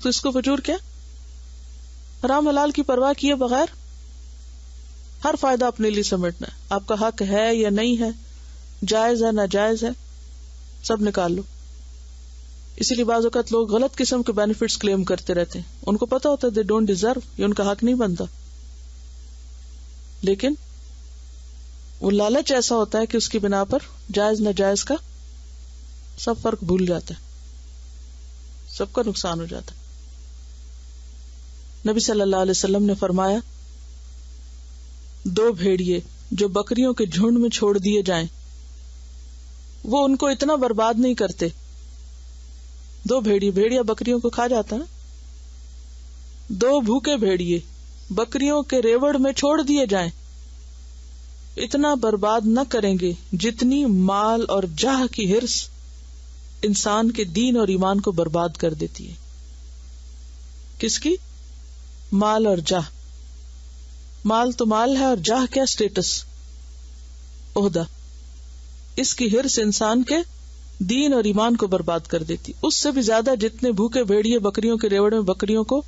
تو اس کو فجور کیا؟ حرام حلال کی پرواہ کیے بغیر ہر فائدہ اپنے لیے سمیٹنا ہے. آپ کا حق ہے یا نہیں ہے, جائز ہے ناجائز ہے, سب نکال لو. اسی لیے بعض اوقات لوگ غلط قسم کے بینیفٹس کلیم کرتے رہتے ہیں. ان کو پتا ہوتا ہے دے ڈونٹ ڈیزرو, یہ ان کا حق نہیں بنتا, لیکن وہ لالچ ایسا ہوتا ہے کہ اس کی بنا پر جائز ناجائز کا سب فرق بھول جاتا ہے, سب کا نقصان ہو جاتا ہے. نبی صلی اللہ علیہ وسلم نے فرمایا, 2 بھیڑیے جو بکریوں کے جھنڈ میں چھوڑ دیے جائیں وہ ان کو اتنا برباد نہیں کرتے. 2 بھیڑیا بکریوں کو کھا جاتا نا, 2 بھوکے بھیڑیے بکریوں کے ریوڑ میں چھوڑ دیے جائیں اتنا برباد نہ کریں گے جتنی مال اور جاہ کی ہرس انسان کے دین اور ایمان کو برباد کر دیتی ہے. کس کی؟ مال اور جاہ. مال تو مال ہے, اور جاہ کیا؟ اسٹیٹس, عہدہ. اس کی ہرس انسان کے دین اور ایمان کو برباد کر دیتی, اس سے بھی زیادہ جتنے بھوکے بھیڑیے بکریوں کے ریوڑ میں بکریوں کو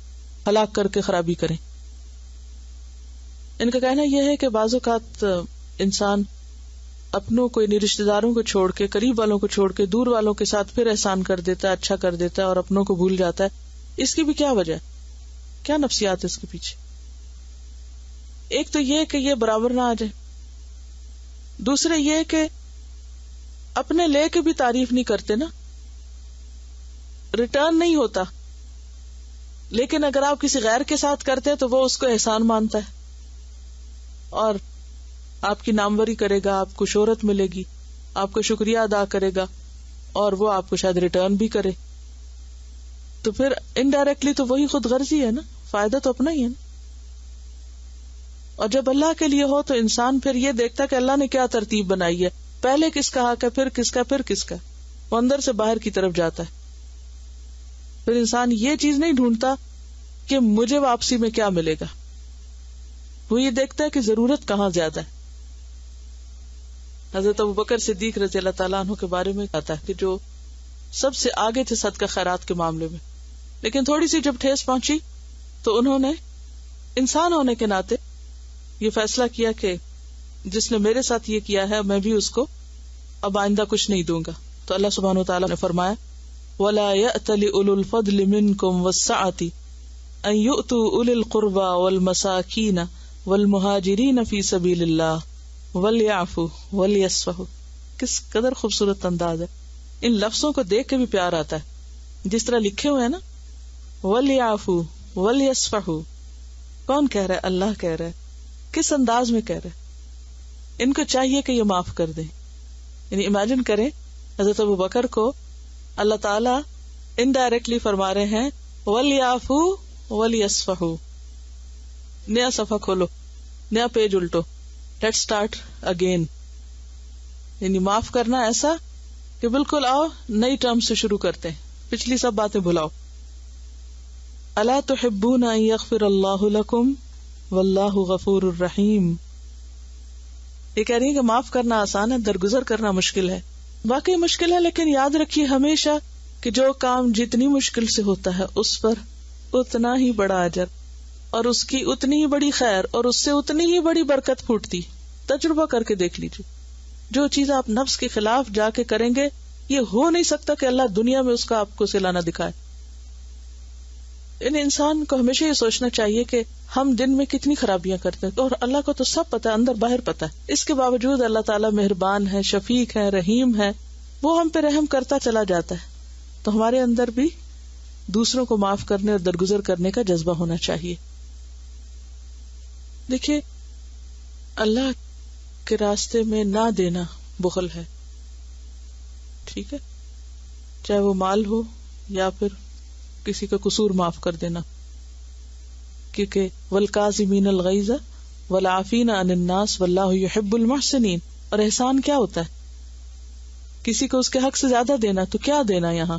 ہلاک کر کے خرابی کریں. ان کا کہنا یہ ہے کہ بعض اوقات انسان اپنوں کو, یعنی رشتے داروں کو چھوڑ کے, قریب والوں کو چھوڑ کے دور والوں کے ساتھ پھر احسان کر دیتا ہے, اچھا کر دیتا ہے, اور اپنوں کو بھول جاتا ہے. اس کی بھی کیا وجہ ہے, کیا نفسیات ہے اس کے پیچھے؟ ایک تو یہ کہ یہ برابر نہ آ جائے, دوسرے یہ کہ اپنے لے کے بھی تعریف نہیں کرتے نا, ریٹرن نہیں ہوتا. لیکن اگر آپ کسی غیر کے ساتھ کرتے ہیں تو وہ اس کو احسان مانتا ہے اور آپ کی ناموری کرے گا, آپ کو شہرت ملے گی, آپ کو شکریہ ادا کرے گا اور وہ آپ کو شاید ریٹرن بھی کرے. تو پھر انڈائریکٹلی تو وہی خود غرضی ہے نا, فائدہ تو اپنا ہی ہے نا. اور جب اللہ کے لیے ہو تو انسان پھر یہ دیکھتا کہ اللہ نے کیا ترتیب بنائی ہے, پہلے کس کا حق ہے, پھر کس کا, پھر کس کا. وہ اندر سے باہر کی طرف جاتا ہے. پھر انسان یہ چیز نہیں ڈھونڈتا کہ مجھے واپسی میں کیا ملے گا, وہ یہ دیکھتا ہے کہ ضرورت کہاں زیادہ ہے. حضرت ابوبکر صدیق رضی اللہ تعالیٰ عنہ کے بارے میں آتا ہے کہ جو سب سے آگے تھے صدقہ خیرات کے معاملے میں, لیکن تھوڑی سی جب ٹھیس پہنچی تو انہوں نے انسان ہونے کے ناطے یہ فیصلہ کیا کہ جس نے میرے ساتھ یہ کیا ہے میں بھی اس کو اب آئندہ کچھ نہیں دوں گا. تو اللہ سبحانہ وتعالیٰ نے فرمایا وَلَا يَأْتَلِ أُولُو الْفَضْلِ مِنْكُمْ وَالسَّعَةِ أَنْ يُؤْتُوا أُولِي الْقُرْبَى وَالْمَسَاكِينَ وَالْمُهَاجِرِينَ فِي سَبِيلِ اللَّهِ وَلْيَعْفُوا وَلْيَصْفَحُوا. کس قدر خوبصورت انداز ہے, ان لفظوں کو دیکھ کے بھی پیار آتا ہے جس طرح لکھے ہوئے ہیں نا, وَلْيَعْفُوا وَلْيَصْفَحُوا. کون کہہ رہا ہے؟ اللہ کہہ رہا ہے. کس انداز میں کہہ رہے ہیں؟ ان کو چاہیے کہ یہ معاف کر دیں. یعنی امیجن کریں حضرت ابوبکر کو اللہ تعالیٰ انڈائریکٹلی فرما رہے ہیں وَلْيَعْفُوا وَلْيَصْفَحُوا. نیا صفحہ کھولو, نیا page Alto, let start again. یعنی معاف کرنا ایسا کہ بالکل آؤ نئی ٹرم سے شروع کرتے ہیں, پچھلی سب باتیں بھلاؤ. الا تحبون ان یغفر اللہ لکم واللہ غفور الرحیم. یہ کہہ رہی ہے کہ معاف کرنا آسان ہے, درگزر کرنا مشکل ہے. واقعی مشکل ہے, لیکن یاد رکھیے ہمیشہ کہ جو کام جتنی مشکل سے ہوتا ہے اس پر اتنا ہی بڑا اجر اور اس کی اتنی ہی بڑی خیر اور اس سے اتنی ہی بڑی برکت پھوٹتی. تجربہ کر کے دیکھ لیجیے, جو چیز آپ نفس کے خلاف جا کے کریں گے یہ ہو نہیں سکتا کہ اللہ دنیا میں اس کا آپ کو صلہ نہ دکھائے. ان انسان کو ہمیشہ یہ سوچنا چاہیے کہ ہم دن میں کتنی خرابیاں کرتے ہیں اور اللہ کو تو سب پتہ ہے, اندر باہر پتہ ہے. اس کے باوجود اللہ تعالیٰ مہربان ہے, شفیق ہے, رحیم ہے, وہ ہم پہ رحم کرتا چلا جاتا ہے. تو ہمارے اندر بھی دوسروں کو معاف کرنے اور درگزر کرنے کا جذبہ ہونا چاہیے. دیکھیے اللہ کے راستے میں نہ دینا بخل ہے, ٹھیک ہے, چاہے وہ مال ہو یا پھر کسی کا قصور معاف کر دینا. کیونکہ والکاظمین الغیظ والعافین عن الناس واللہ یحب المحسنین. اور احسان کیا ہوتا ہے؟ کسی کو اس کے حق سے زیادہ دینا. تو کیا دینا یہاں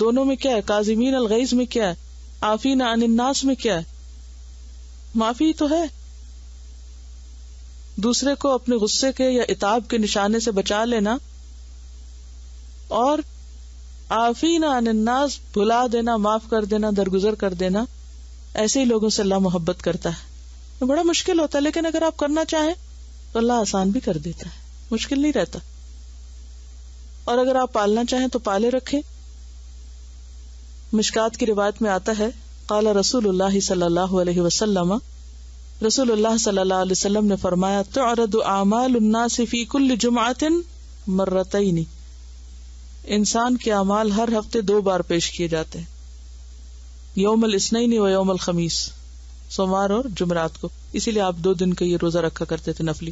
دونوں میں کیا ہے؟ کاظمین الغیظ میں کیا ہے؟ عافین عن الناس میں کیا ہے؟ معافی تو ہے, دوسرے کو اپنے غصے کے یا عتاب کے نشانے سے بچا لینا, اور عافین عن الناس بھلا دینا, معاف کر دینا, درگزر کر دینا. ایسے ہی لوگوں سے اللہ محبت کرتا ہے. بڑا مشکل ہوتا ہے, لیکن اگر آپ کرنا چاہیں تو اللہ آسان بھی کر دیتا ہے, مشکل نہیں رہتا. اور اگر آپ پالنا چاہیں تو پالے رکھیں. مشکات کی روایت میں آتا ہے قال رسول اللہ صلی اللہ علیہ وسلم, رسول اللہ صلی اللہ علیہ وسلم نے فرمایا تعرض اعمال الناس فی کل جمعۃ مرتین. انسان کے اعمال ہر ہفتے 2 بار پیش کیے جاتے ہیں, یوم الاثنین و یوم الخمیس, سوموار اور جمعرات کو. اسی لیے آپ 2 دن کا یہ روزہ رکھا کرتے تھے نفلی.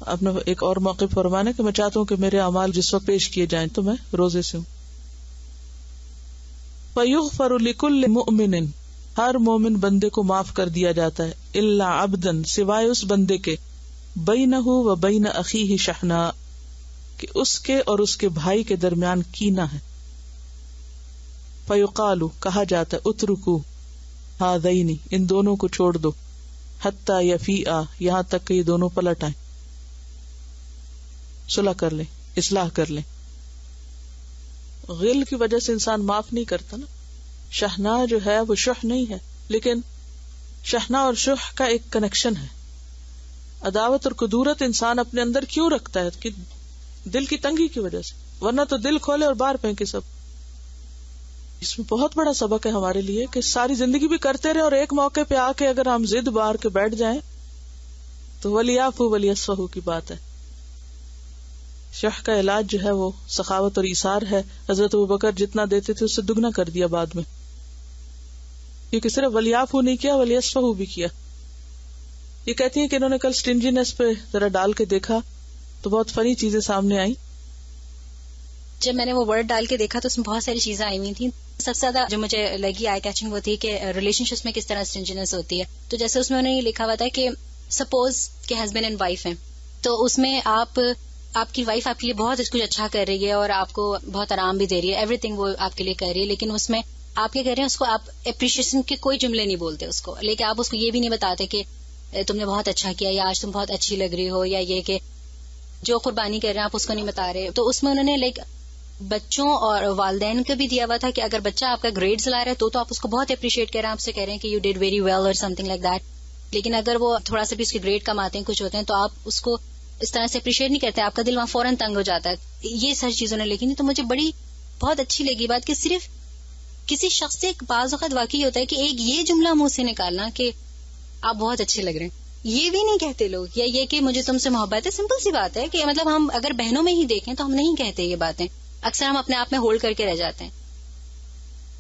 آپ نے ایک اور موقع فرمانا کہ میں چاہتا ہوں کہ میرے اعمال جس وقت پیش کیے جائیں تو میں روزے سے ہوں. فَيُغْفَرُ لِكُلِّ مُؤْمِنٍ, ہر مومن بندے کو معاف کر دیا جاتا ہے, الا عبدن, سوائے اس بندے کے, بینہ و بین اخیہ شحناء, کہ اس کے اور اس کے بھائی کے درمیان کینہ ہے. فَيُقَالُ, کہا جاتا ہے, اترکو ہذین, ان دونوں کو چھوڑ دو, حتی یفیئا, یہاں تک کہ یہ دونوں پلٹ آئیں, صلح کر لیں, اصلاح کر لیں. غل کی وجہ سے انسان معاف نہیں کرتا نا. شحنا جو ہے وہ شح نہیں ہے, لیکن شحنا اور شح کا ایک کنیکشن ہے. عداوت اور کدورت انسان اپنے اندر کیوں رکھتا ہے؟ کہ دل کی تنگی کی وجہ سے, ورنہ تو دل کھولے اور باہر پھینکے سب. اس میں بہت بڑا سبق ہے ہمارے لیے کہ ساری زندگی بھی کرتے رہے اور ایک موقع پہ آ کے اگر ہم ضد بار کے بیٹھ جائیں تو ولیعفو ولیصفحوا کی بات ہے. شح کا علاج جو ہے وہ سخاوت اور ایثار ہے. حضرت ابوبکر جتنا دیتے تھے اس سے دگنا کر دیا بعد میں، کیونکہ صرف ولیعفو نہیں کیا، ولیصفحوا بھی کیا. یہ کہتی ہیں کہ انہوں نے کل سٹنجینس پہ ذرا ڈال کے دیکھا تو بہت فنی چیزیں سامنے آئیں. جب میں نے وہ ورڈ ڈال کے دیکھا تو اس میں بہت ساری چیزیں آئی ہوئی تھیں. سب سے زیادہ جو مجھے لگی آئی کیچنگ وہ تھی کہ ریلیشن شپس میں کس طرح سٹنجینس ہوتی ہے. تو جیسے اس میں انہوں نے یہ لکھا ہوا تھا کہ سپوز کہ ہسبینڈ اینڈ وائف ہیں، تو اس میں آپ کی وائف آپ کے لیے بہت کچھ اچھا کر رہی ہے اور آپ کو بہت آرام بھی دے رہی ہے، ایوری تھنگ وہ آپ کے لیے کر رہی ہے، لیکن اس میں آپ کیا کر رہے ہیں، اس کو آپ اپریشیشن کے کوئی جملے نہیں بولتے اس کو، لیکن آپ اس کو یہ بھی نہیں بتاتے کہ تم نے بہت اچھا کیا، یا آج تم بہت اچھی لگ رہی ہو، یا یہ کہ جو قربانی کر رہے ہیں آپ اس کو نہیں بتا رہے. تو اس میں انہوں نے بچوں اور والدین کا بھی دیا ہوا تھا کہ اگر بچہ آپ کا گریڈز لا رہا ہے تو آپ اس کو بہت اپریشیٹ کر رہے ہیں، آپ سے کہہ رہے ہیں کہ یو ڈیڈ ویری ویل اور سم تھنگ لائک دیٹ. لیکن اگر وہ تھوڑا سا بھی اس کے گریڈ کم آتے ہیں، کچھ ہوتے ہیں، تو آپ اس کو اس طرح سے اپریشیٹ نہیں کرتے، آپ کا دل وہاں فوراً تنگ ہو جاتا ہے. یہ ساری چیزوں نے لکھی. تو مجھے بہت اچھی لگی بات کہ صرف کسی شخص سے بعض اوقات واقعی ہوتا ہے کہ ایک یہ جملہ منہ سے نکالنا کہ آپ بہت اچھے لگ رہے ہیں، یہ بھی نہیں کہتے لوگ. یا یہ کہ مجھے تم سے محبت ہے، سمپل سی بات ہے کہ مطلب ہم اگر بہنوں میں ہی دیکھیں تو ہم نہیں کہتے یہ باتیں، اکثر ہم اپنے آپ میں ہولڈ کر کے رہ جاتے ہیں.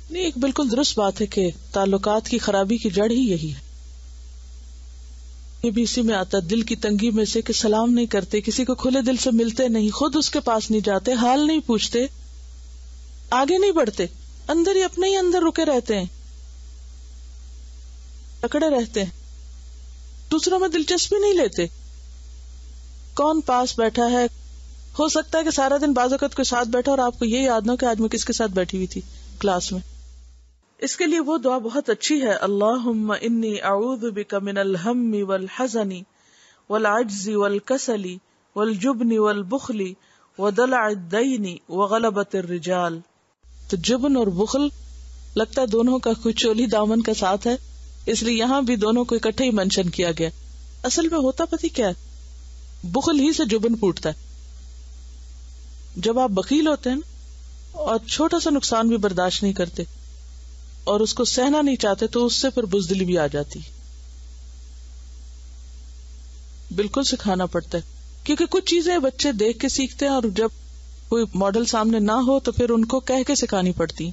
نہیں، ایک بالکل درست بات ہے کہ تعلقات کی خرابی کی جڑ ہی یہی ہے. یہ بھی اسی میں آتا ہے، دل کی تنگی میں سے کہ سلام نہیں کرتے، کسی کو کھلے دل سے ملتے نہیں، خود اس کے پاس نہیں جاتے، حال نہیں پوچھتے، آگے نہیں بڑھتے، اندر ہی اپنے ہی اندر رکے رہتے ہیں، اکڑے رہتے ہیں، دوسروں میں دلچسپی نہیں لیتے. کون پاس بیٹھا ہے، ہو سکتا ہے کہ سارا دن بعض اوقات کوئی ساتھ بیٹھا اور آپ کو یہ یاد نہ ہو کہ آج میں کس کے ساتھ بیٹھی ہوئی تھی کلاس میں. اس کے لیے وہ دعا بہت اچھی ہے، اللہم انی اعوذ بک من الہم والحزن والعجز والکسل والجبن والبخل ودلع الدین وغلبۃ الرجال. تو جبن اور بخل لگتا ہے دونوں کا کوئی چولی دامن کا ساتھ ہے، اس لیے یہاں بھی دونوں کو اکٹھے ہی منشن کیا گیا. اصل میں ہوتا پتہ کیا ہے، بخل ہی سے جبن پھوٹتا ہے. جب آپ بخیل ہوتے ہیں اور چھوٹا سا نقصان بھی برداشت نہیں کرتے اور اس کو سہنا نہیں چاہتے تو اس سے پھر بزدلی بھی آ جاتی. بالکل سکھانا پڑتا ہے، کیونکہ کچھ چیزیں بچے دیکھ کے سیکھتے ہیں اور جب کوئی ماڈل سامنے نہ ہو تو پھر ان کو کہہ کے سکھانی پڑتی.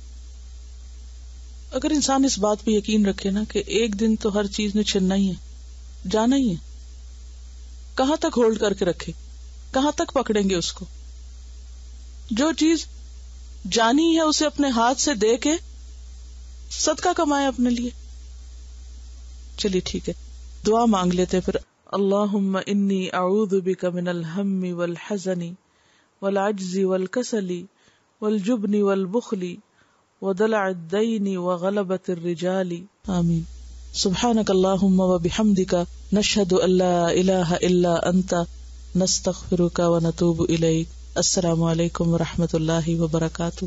اگر انسان اس بات پہ یقین رکھے نا کہ ایک دن تو ہر چیز نے چھننا ہی ہے، جانا ہی ہے، کہاں تک ہولڈ کر کے رکھے، کہاں تک پکڑیں گے اس کو. جو چیز جانی ہے اسے اپنے ہاتھ سے دے کے صدقہ کمائے اپنے لیے. چلیے ٹھیک ہے، دعا مانگ لیتے پھر. اللہم انی اعوذ بک من الہم والحزن والعجز والکسل والجبن والبخل ودلع الدین وغلبۃ الرجال. آمین. سبحانک اللہم وبحمدک نشہد ان لا الہ الا انت نستغفرک ونتوب الیک. السلام علیکم ورحمۃ اللہ وبرکاتہ.